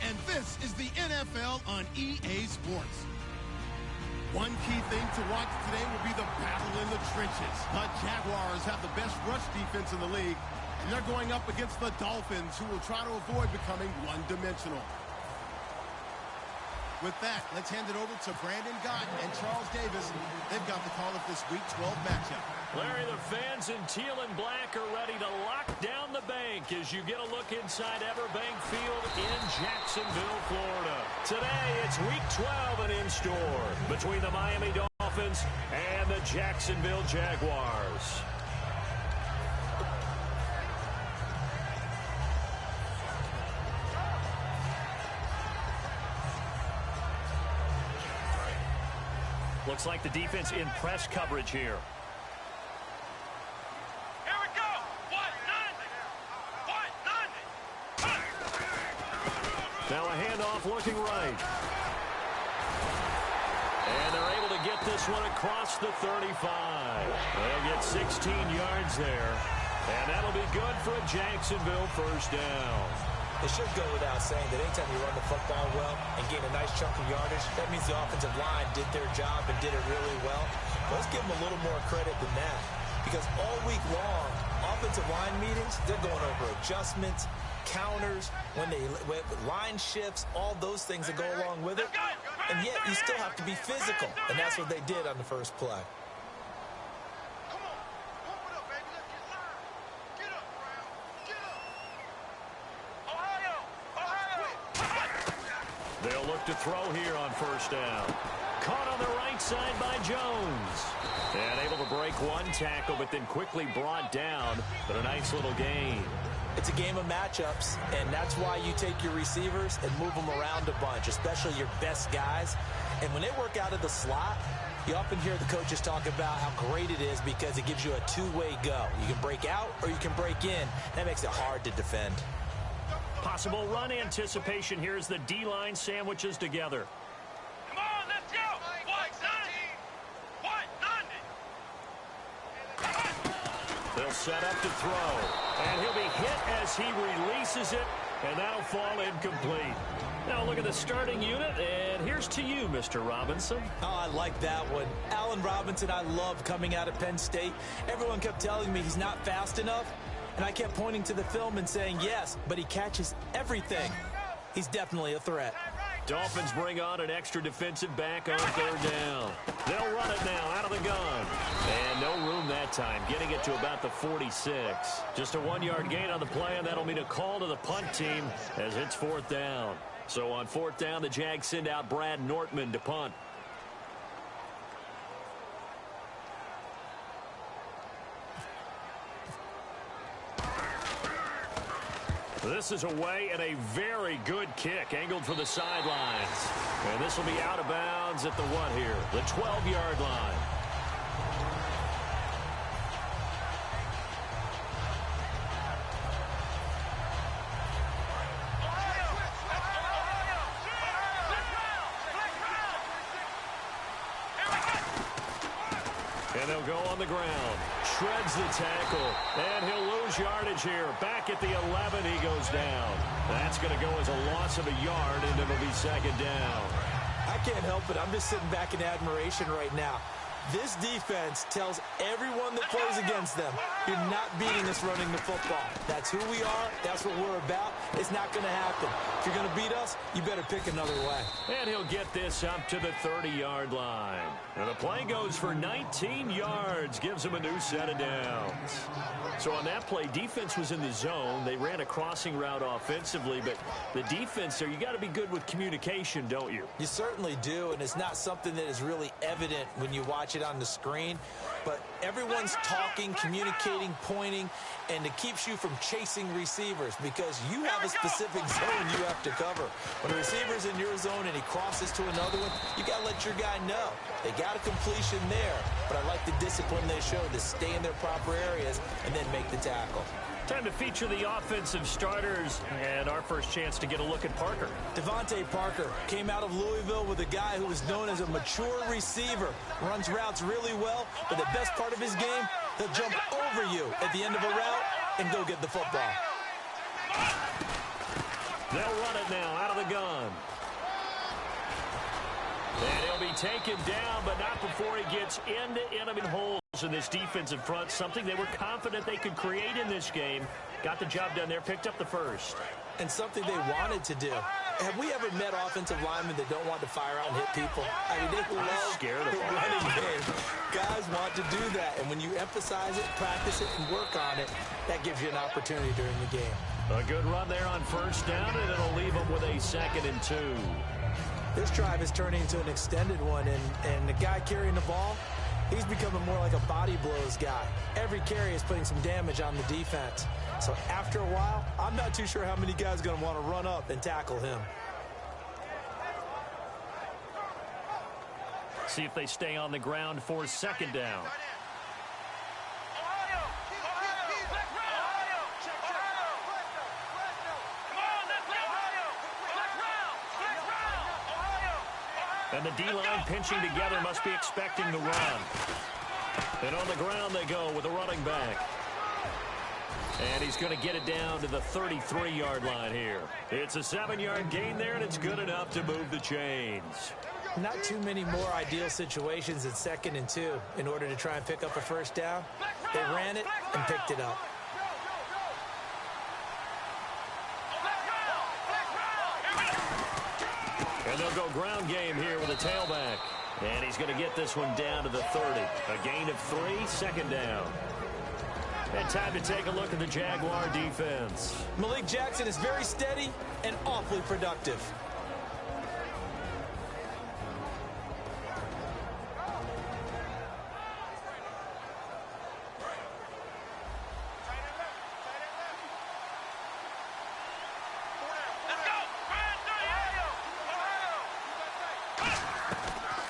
and this is the NFL on EA Sports. One key thing to watch today will be the battle in the trenches. The Jaguars have the best rush defense in the league, and they're going up against the Dolphins, who will try to avoid becoming one-dimensional. With that, let's hand it over to Brandon Gotton and Charles Davis. They've got the call of this Week 12 matchup. Larry, the fans in teal and black are ready to lock down the bank as you get a look inside Everbank Field in Jacksonville, Florida. Today, it's Week 12 and in store between the Miami Dolphins and the Jacksonville Jaguars. Looks like the defense in press coverage here. Here we go. Now a handoff looking right. And they're able to get this one across the 35. They'll get 16 yards there. And that'll be good for a Jacksonville first down. It should go without saying that anytime you run the football well and gain a nice chunk of yardage, that means the offensive line did their job and did it really well. But let's give them a little more credit than that, because all week long, offensive line meetings, they're going over adjustments, counters, when line shifts, all those things that go along with it. And yet you still have to be physical, and that's what they did on the first play. They'll look to throw here on first down. Caught on the right side by Jones. And able to break one tackle, but then quickly brought down. But a nice little gain. It's a game of matchups, and that's why you take your receivers and move them around a bunch, especially your best guys. And when they work out of the slot, you often hear the coaches talk about how great it is because it gives you a two-way go. You can break out or you can break in. That makes it hard to defend. Possible run anticipation here as the D-line sandwiches together. Come on, let's go. They'll set up to throw. And he'll be hit as he releases it, and that'll fall incomplete. Now look at the starting unit, and here's to you, Mr. Robinson. Oh, I like that one. Allen Robinson, I love coming out of Penn State. Everyone kept telling me he's not fast enough. And I kept pointing to the film and saying, yes, but he catches everything. He's definitely a threat. Dolphins bring on an extra defensive back on third down. They'll run it now out of the gun. And no room that time, getting it to about the 46. Just a 1-yard gain on the play, and that'll mean a call to the punt team as it's fourth down. So on fourth down, the Jags send out Brad Nortman to punt. This is away and a very good kick, angled for the sidelines. And this will be out of bounds at the what here? The 12-yard line. And they'll go on the ground. Shreds the tackle. And he'll lose yardage here. Back at the 11, he goes down. That's going to go as a loss of a yard, and it'll be second down. I can't help it. I'm just sitting back in admiration right now. This defense tells everyone that plays against them, you're not beating us running the football. That's who we are. That's what we're about. It's not going to happen. If you're going to beat us, you better pick another way. And he'll get this up to the 30-yard line. And the play goes for 19 yards, gives him a new set of downs. So on that play, defense was in the zone. They ran a crossing route offensively, but the defense there, you got to be good with communication, don't you? You certainly do, and it's not something that is really evident when you watch it on the screen, but everyone's talking, communicating, pointing, and it keeps you from chasing receivers because you have a specific zone you have to cover. When a receiver's in your zone and he crosses to another one, you got to let your guy know. They got a completion there, but I like the discipline they show to stay in their proper areas and then make the tackle. Time to feature the offensive starters and our first chance to get a look at Parker. Devontae Parker came out of Louisville with a guy who was known as a mature receiver. Runs routes really well, but the best part of his game, he'll jump over you at the end of a route and go get the football. They'll run it now out of the gun. And he'll be taken down, but not before he gets into enemy holes in this defensive front, something they were confident they could create in this game. Got the job done there, picked up the first. And something they wanted to do. Have we ever met offensive linemen that don't want to fire out and hit people? I mean, they love the running game. Guys want to do that, and when you emphasize it, practice it, and work on it, that gives you an opportunity during the game. A good run there on first down, and it'll leave them with a 2nd and 2. This drive is turning into an extended one, and the guy carrying the ball, he's becoming more like a body blows guy. Every carry is putting some damage on the defense. So after a while, I'm not too sure how many guys are going to want to run up and tackle him. See if they stay on the ground for 2nd down. And the D-line pinching together must be expecting the run. And on the ground they go with the running back. And he's going to get it down to the 33-yard line here. It's a 7-yard gain there, and it's good enough to move the chains. Not too many more ideal situations at 2nd and 2 in order to try and pick up a first down. They ran it and picked it up. And they'll go ground game here with a tailback. And he's going to get this one down to the 30. A gain of 3, 2nd down. And time to take a look at the Jaguar defense. Malik Jackson is very steady and awfully productive.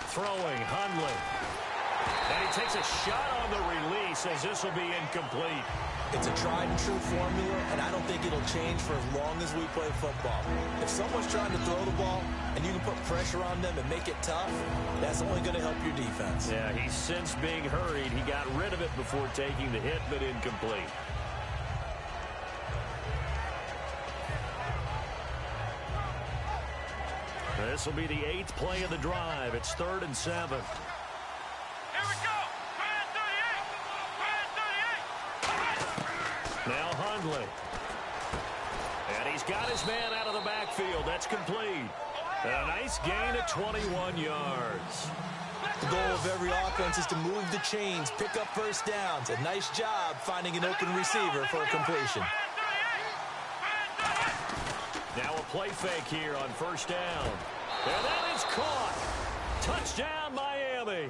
Throwing, Hundley. And he takes a shot on the release as this will be incomplete. It's a tried and true formula, and I don't think it'll change for as long as we play football. If someone's trying to throw the ball and you can put pressure on them and make it tough, that's only going to help your defense. Yeah, he's since being hurried. He got rid of it before taking the hit, but incomplete. This will be the 8th play of the drive. It's 3rd and 7. Here we go. Now Hundley. And he's got his man out of the backfield. That's complete. A nice gain of 21 yards. The goal of every offense is to move the chains, pick up first downs. A nice job finding an open receiver for a completion. Now a play fake here on first down. And that is caught. Touchdown, Miami.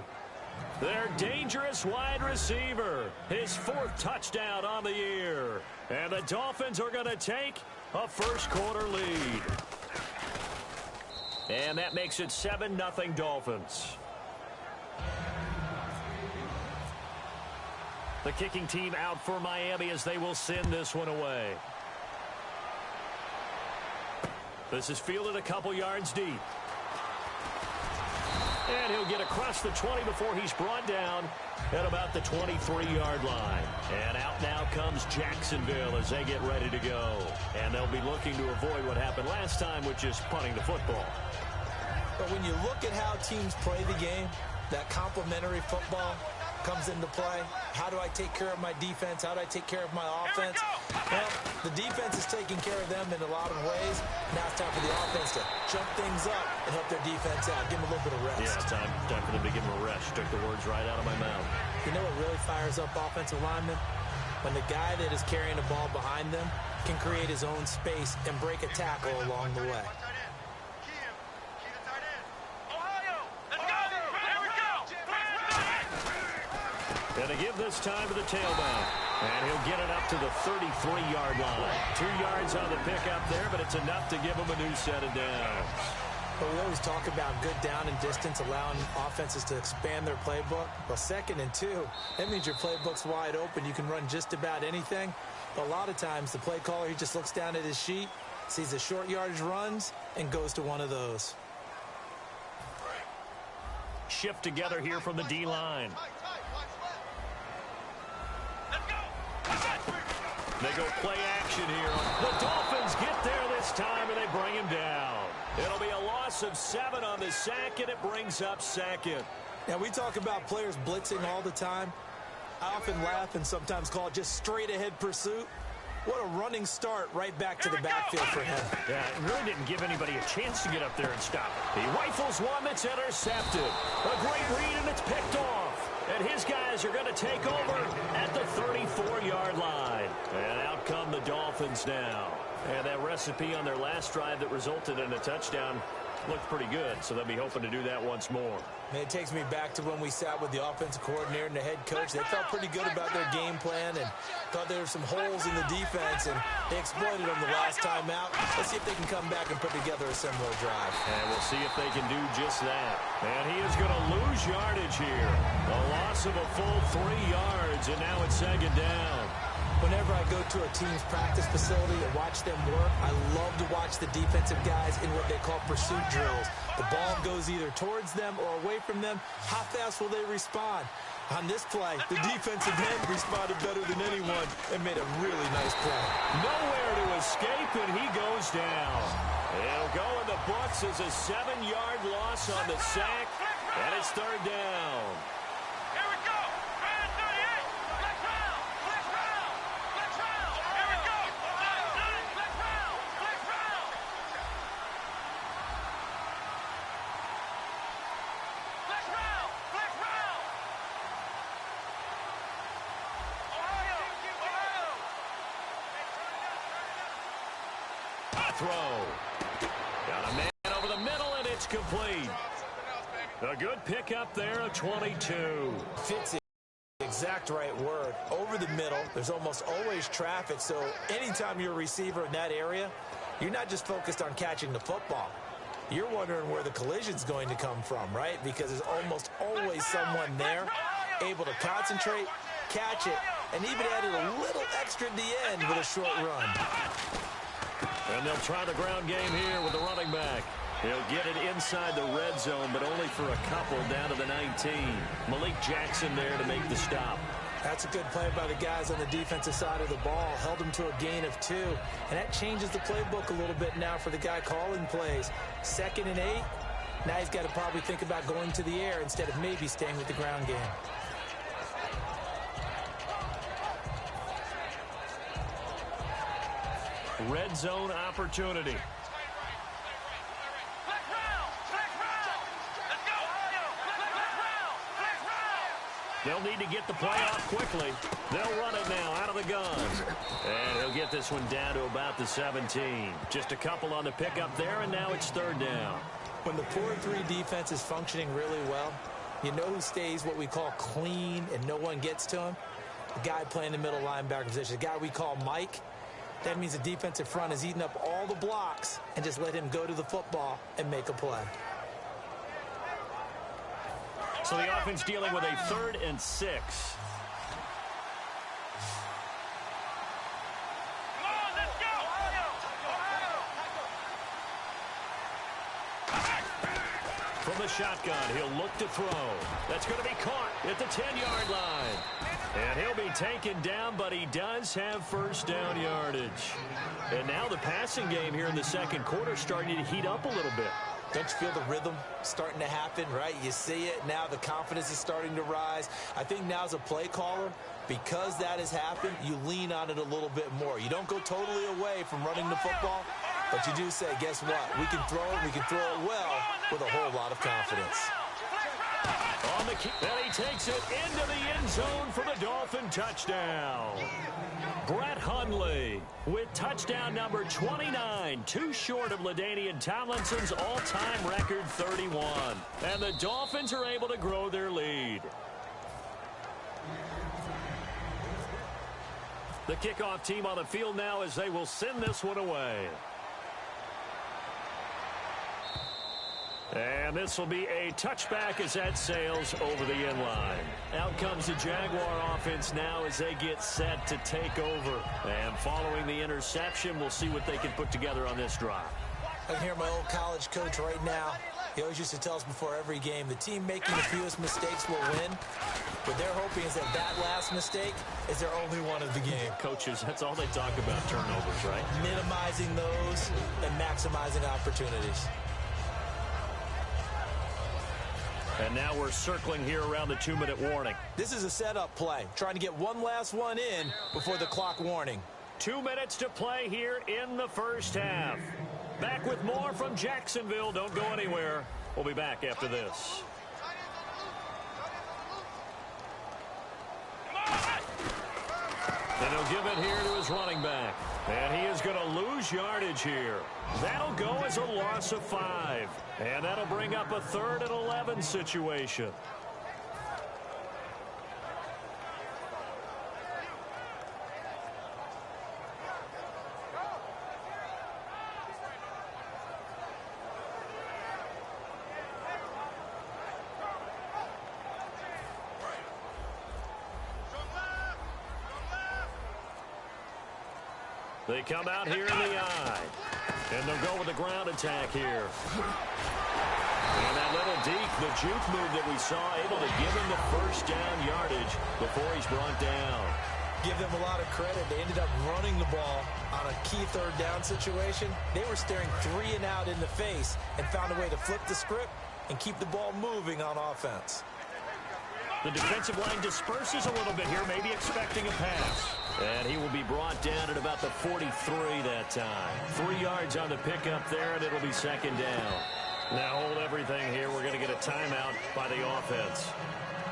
Their dangerous wide receiver. His 4th touchdown on the year. And the Dolphins are going to take a first-quarter lead. And that makes it 7-0 Dolphins. The kicking team out for Miami as they will send this one away. This is fielded a couple yards deep. And he'll get across the 20 before he's brought down at about the 23-yard line. And out now comes Jacksonville as they get ready to go. And they'll be looking to avoid what happened last time, which is punting the football. But when you look at how teams play the game, that complementary football comes into play. How do I take care of my defense? How do I take care of my offense? Well, the defense is taking care of them in a lot of ways. Now it's time for the offense to jump things up and help their defense out. Give them a little bit of rest. Yeah, time for them to give them a rest. Took the words right out of my mouth. You know what really fires up offensive linemen? When the guy that is carrying the ball behind them can create his own space and break a tackle along the way. And they give this time to the tailback. And he'll get it up to the 33-yard line. 2 yards on the pickup there, but it's enough to give him a new set of downs. But we always talk about good down and distance, allowing offenses to expand their playbook. Well, 2nd and 2, that means your playbook's wide open. You can run just about anything. But a lot of times, the play caller, he just looks down at his sheet, sees the short yardage runs, and goes to one of those. Shift together here from the D-line. They go play action here. The Dolphins get there this time, and they bring him down. It'll be a loss of 7 on the sack, and it brings up second. Now, we talk about players blitzing all the time. I often laugh and sometimes call it just straight-ahead pursuit. What a running start right back to the backfield for him. Yeah, it really didn't give anybody a chance to get up there and stop it. He rifles one that's intercepted. A great read, and it's picked off. And his guys are going to take over at the 34-yard line. And out come the Dolphins now. And that recipe on their last drive that resulted in a touchdown looked pretty good, so they'll be hoping to do that once more. Man, it takes me back to when we sat with the offensive coordinator and the head coach. They felt pretty good about their game plan and thought there were some holes in the defense, and they exploited them the last time out. Let's see if they can come back and put together a similar drive. And we'll see if they can do just that. And he is going to lose yardage here. A loss of a full 3 yards, and now it's second down. Whenever I go to a team's practice facility and watch them work, I love to watch the defensive guys in what they call pursuit drills. The ball goes either towards them or away from them. How fast will they respond? On this play, the defensive end responded better than anyone and made a really nice play. Nowhere to escape, and he goes down. He'll go in the books as a 7-yard loss on the sack, and it's third down. Here we go. Man 38. Flex round. Flex round. Flex round. Here we go. Flex round. Flex round. Flex round. Flex round. Ohio. Ohio. Throw. Got a man over the middle, and it's complete. A good pickup there, a 22. Fits it. Exact right word. Over the middle, there's almost always traffic, so anytime you're a receiver in that area, you're not just focused on catching the football. You're wondering where the collision's going to come from, right? Because there's almost always someone there able to concentrate, catch it, and even added a little extra at the end with a short run. And they'll try the ground game here with the running back. He'll get it inside the red zone, but only for a couple down to the 19. Malik Jackson there to make the stop. That's a good play by the guys on the defensive side of the ball. Held him to a gain of 2. And that changes the playbook a little bit now for the guy calling plays. 2nd and 8. Now he's got to probably think about going to the air instead of maybe staying with the ground game. Red zone opportunity. They'll need to get the play off quickly. They'll run it now out of the gun. And he'll get this one down to about the 17. Just a couple on the pickup there, and now it's third down. When the 4-3 defense is functioning really well, you know who stays what we call clean and no one gets to him? The guy playing the middle linebacker position, the guy we call Mike. That means the defensive front is eating up all the blocks and just let him go to the football and make a play. So the offense dealing with a 3rd and 6. Come on, let's go. From the shotgun, he'll look to throw. That's going to be caught at the 10-yard line. And he'll be taken down, but he does have first down yardage. And now the passing game here in the second quarter starting to heat up a little bit. Don't you feel the rhythm starting to happen, right? You see it. Now the confidence is starting to rise. I think now as a play caller, because that has happened, you lean on it a little bit more. You don't go totally away from running the football, but you do say, guess what? We can throw it. We can throw it well with a whole lot of confidence. On the kick, and he takes it into the end zone for the Dolphin touchdown. Brett Hundley with touchdown number 29, too short of LaDainian Tomlinson's all-time record 31. And the Dolphins are able to grow their lead. The kickoff team on the field now as they will send this one away. And this will be a touchback as that sails over the end line. Out comes the Jaguar offense now as they get set to take over. And following the interception, we'll see what they can put together on this drive. I can hear my old college coach right now. He always used to tell us before every game, the team making the fewest mistakes will win. What they're hoping is that that last mistake is their only one of the game. Coaches, that's all they talk about, turnovers, right? Minimizing those and maximizing opportunities. And now we're circling here around the 2-minute warning. This is a setup play, trying to get one last one in before the clock warning. 2 minutes to play here in the first half. Back with more from Jacksonville. Don't go anywhere. We'll be back after this. And he'll give it here to his running back. And he is going to lose yardage here. That'll go as a loss of 5. And that'll bring up a 3rd and 11 situation. They come out here in the eye. And they'll go with the ground attack here. And that little deke, the juke move that we saw, able to give him the first down yardage before he's brought down. Give them a lot of credit. They ended up running the ball on a key 3rd down situation. They were staring 3 and out in the face and found a way to flip the script and keep the ball moving on offense. The defensive line disperses a little bit here, maybe expecting a pass. And he will be brought down at about the 43 that time. 3 yards on the pickup there, and it'll be 2nd down. Now hold everything here. We're going to get a timeout by the offense.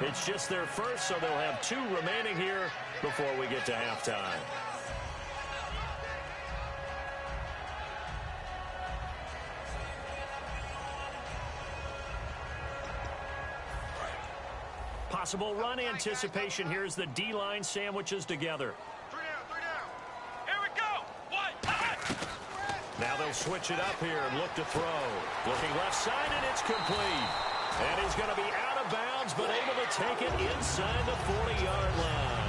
It's just their first, so they'll have 2 remaining here before we get to halftime. Possible run anticipation here as the D-line sandwiches together. 3 down. Here we go. 1. Now they'll switch it up here and look to throw. Looking left side, and it's complete. And he's going to be out of bounds, but able to take it inside the 40-yard line.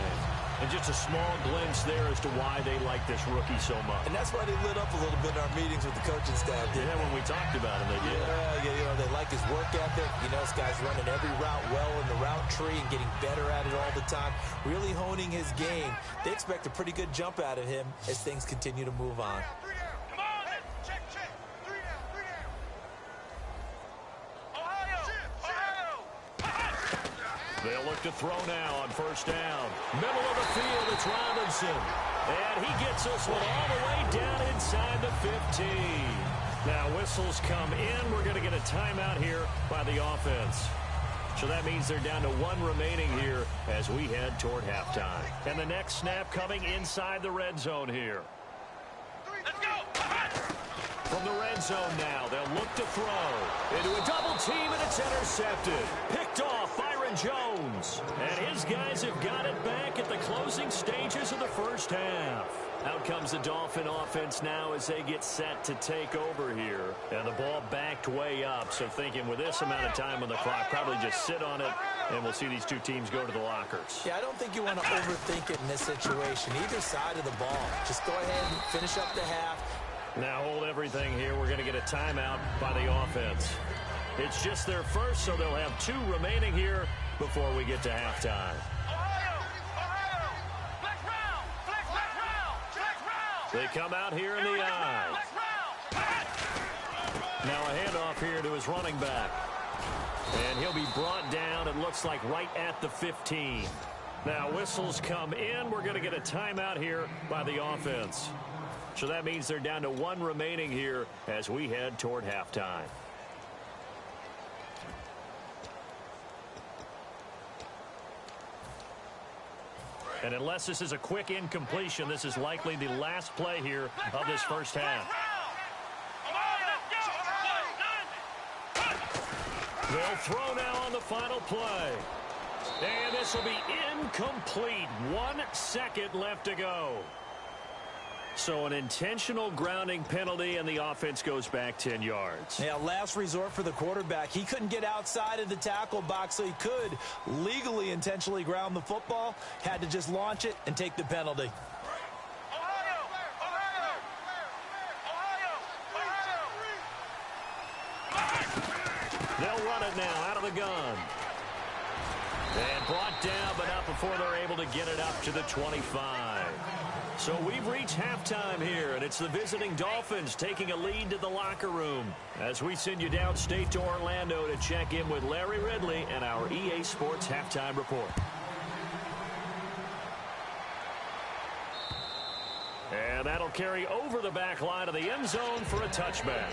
And just a small glimpse there as to why they like this rookie so much. And that's why they lit up a little bit in our meetings with the coaching staff. Yeah, when we talked about him, they did. Yeah, they like his work ethic. This guy's running every route well in the route tree and getting better at it all the time, really honing his game. They expect a pretty good jump out of him as things continue to move on. 3 down. Come on. Check. 3 down. Ohio. They'll look to throw now on first down. Middle of the field, it's Robinson. And he gets this one all the way down inside the 15. Now whistles come in. We're going to get a timeout here by the offense. So that means they're down to 1 remaining here as we head toward halftime. And the next snap coming inside the red zone here. Let's go. From the red zone now, they'll look to throw into a double team, and it's intercepted. Picked off Byron Jones. And his guys have got it back at the closing stages of the first half. Out comes the Dolphin offense now as they get set to take over here. And the ball backed way up, so thinking with this amount of time on the clock, probably just sit on it, and we'll see these 2 teams go to the lockers. Yeah, I don't think you want to overthink it in this situation. Either side of the ball. Just go ahead and finish up the half. Now hold everything here. We're going to get a timeout by the offense. It's just their first, so they'll have 2 remaining here before we get to halftime. Ohio. Flex round. They come out here in the eye. Now a handoff here to his running back. And he'll be brought down, it looks like, right at the 15. Now whistles come in. We're going to get a timeout here by the offense. So that means they're down to 1 remaining here as we head toward halftime. And unless this is a quick incompletion, this is likely the last play here of this first half. They'll throw now on the final play. And this will be incomplete. 1 second left to go. So an intentional grounding penalty, and the offense goes back 10 yards. Yeah, last resort for the quarterback. He couldn't get outside of the tackle box, so he could legally intentionally ground the football. Had to just launch it and take the penalty. They'll run it now out of the gun. And brought down, but not before they're able to get it up to the 25. So we've reached halftime here, and it's the visiting Dolphins taking a lead to the locker room as we send you downstate to Orlando to check in with Larry Ridley and our EA Sports Halftime Report. And that'll carry over the back line of the end zone for a touchback.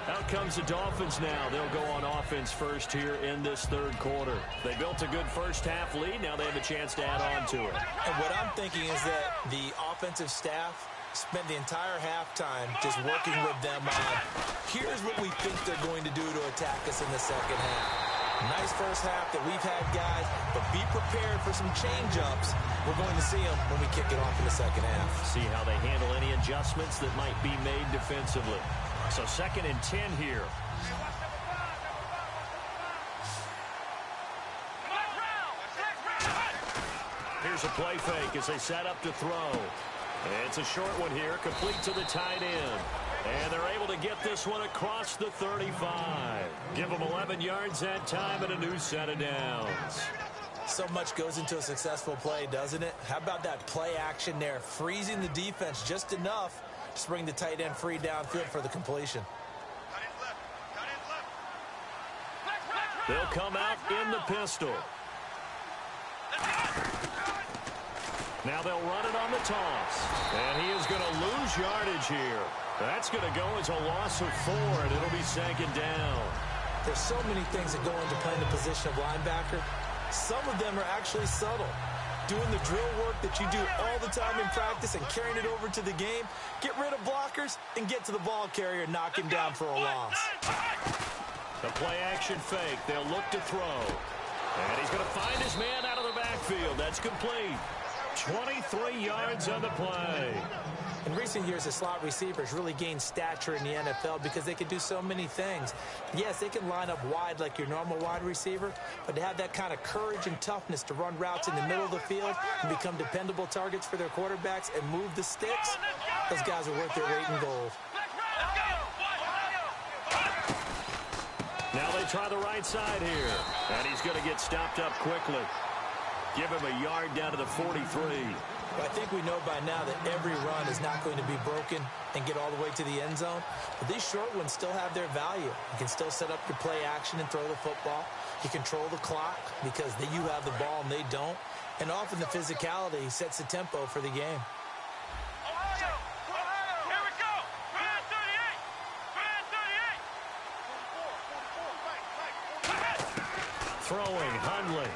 Out comes the Dolphins now. They'll go on offense first here in this third quarter. They built a good first-half lead. Now they have a chance to add on to it. And what I'm thinking is that the offensive staff spent the entire halftime just working with them on, here's what we think they're going to do to attack us in the second half. Nice first half that we've had, guys, but be prepared for some change-ups. We're going to see them when we kick it off in the second half. See how they handle any adjustments that might be made defensively. So 2nd and 10 here. Here's a play fake as they set up to throw. And it's a short one here, complete to the tight end. And they're able to get this one across the 35. Give them 11 yards that time and a new set of downs. So much goes into a successful play, doesn't it? How about that play action there, freezing the defense just enough to bring the tight end free downfield for the completion. They'll come out in the pistol. Now they'll run it on the toss. And he is going to lose yardage here. That's going to go as a loss of 4, and it'll be 2nd down. There's so many things that go into playing the position of linebacker. Some of them are actually subtle. Doing the drill work that you do all the time in practice and carrying it over to the game. Get rid of blockers and get to the ball carrier and knock him down for a loss. The play-action fake. They'll look to throw. And he's going to find his man out of the backfield. That's complete. 23 yards on the play. In recent years, the slot receivers really gained stature in the NFL because they can do so many things. Yes, they can line up wide like your normal wide receiver, but to have that kind of courage and toughness to run routes in the middle of the field and become dependable targets for their quarterbacks and move the sticks, those guys are worth their weight in gold. Now they try the right side here, and he's going to get stopped up quickly. Give him a yard down to the 43. Well, I think we know by now that every run is not going to be broken and get all the way to the end zone. But these short ones still have their value. You can still set up your play action and throw the football. You control the clock because you have the ball and they don't. And often the physicality sets the tempo for the game. Throwing, Hundley.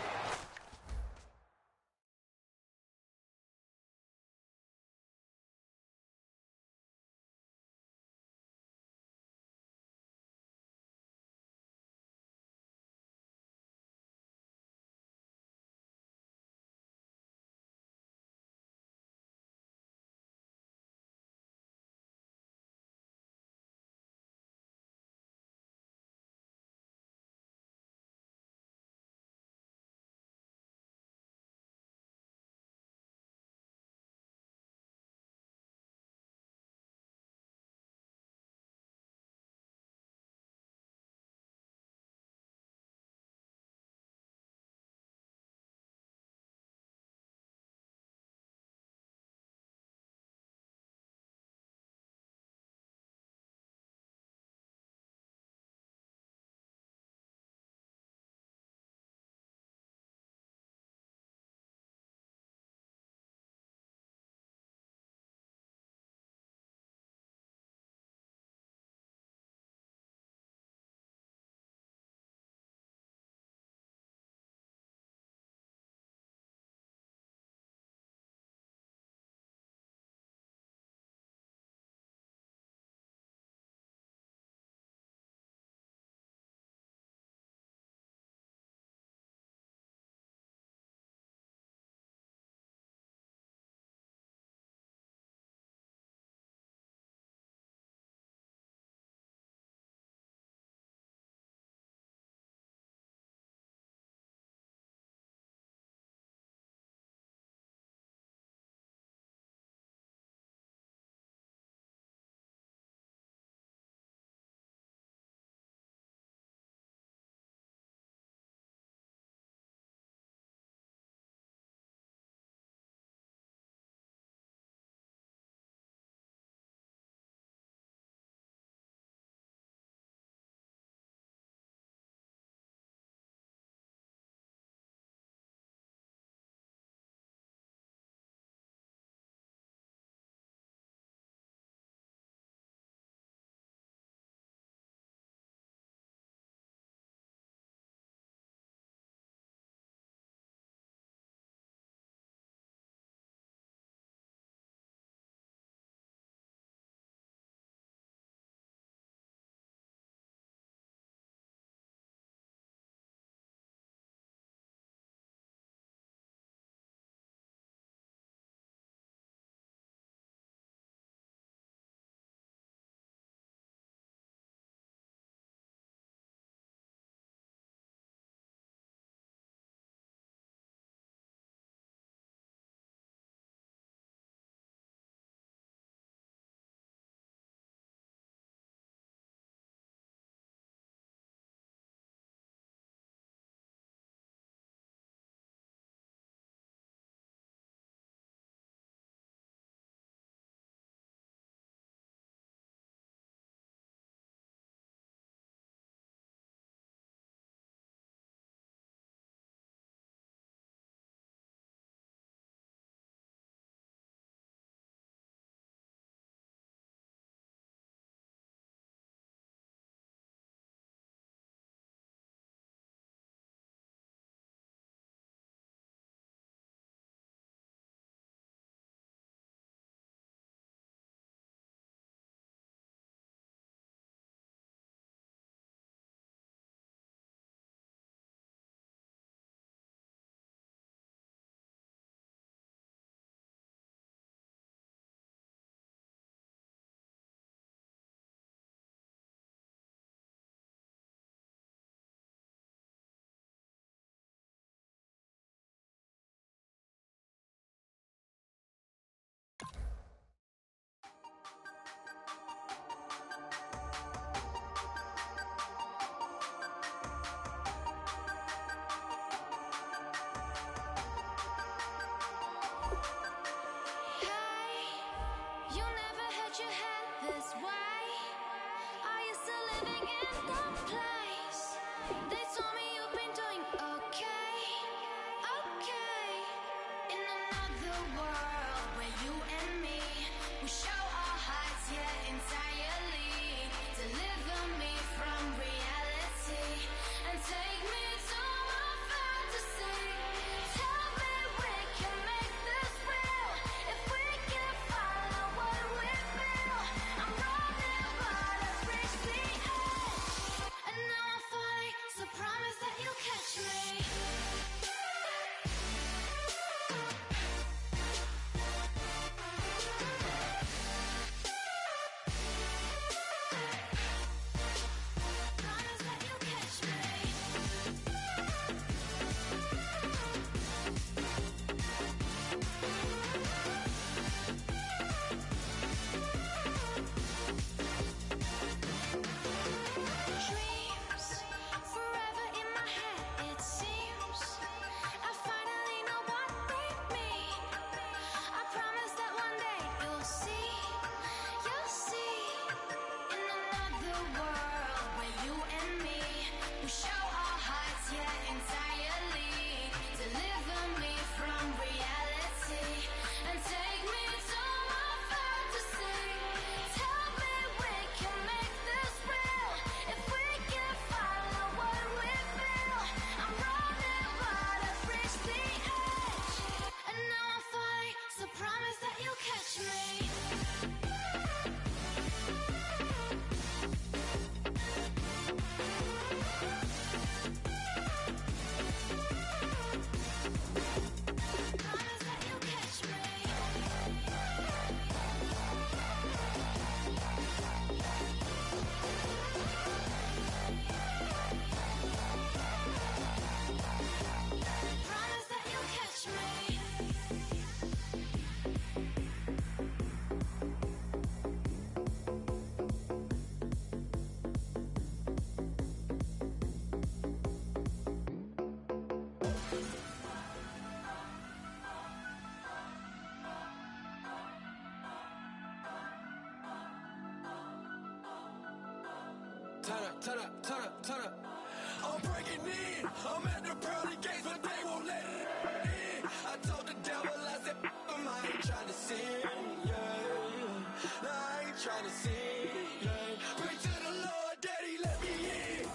world where you and me, we show our hearts, yeah, entirely. Deliver me from reality and take me to my fantasy. Tell me we can make this real if we can follow what we feel. I'm running but I've reached the edge, and now I'm falling, so promise that you'll catch me. Promise that you'll catch me. Dreams forever in my head, it seems. I finally know what they mean. I promise that one day you'll see. In another world where you and me, we show our hearts, yeah, entirely. Deliver me from reality and take me to my fantasy. Tell me we can make this real if we can follow what we feel. I'm running but I've reached the edge, and now I'm falling, so promise that you'll catch me. Promise that you'll catch me. Promise that you'll catch me. Turn up. I'm breaking in. I'm at the pearly gates, but they won't let it in. I told the devil, I said, I ain't trying to sin, yeah. I ain't trying to sin, yeah. Pray to the Lord, Daddy, let me in.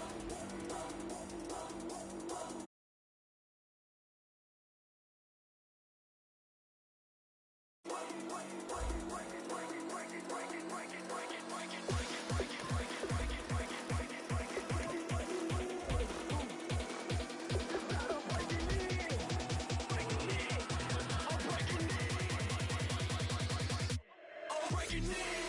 I'm breaking in.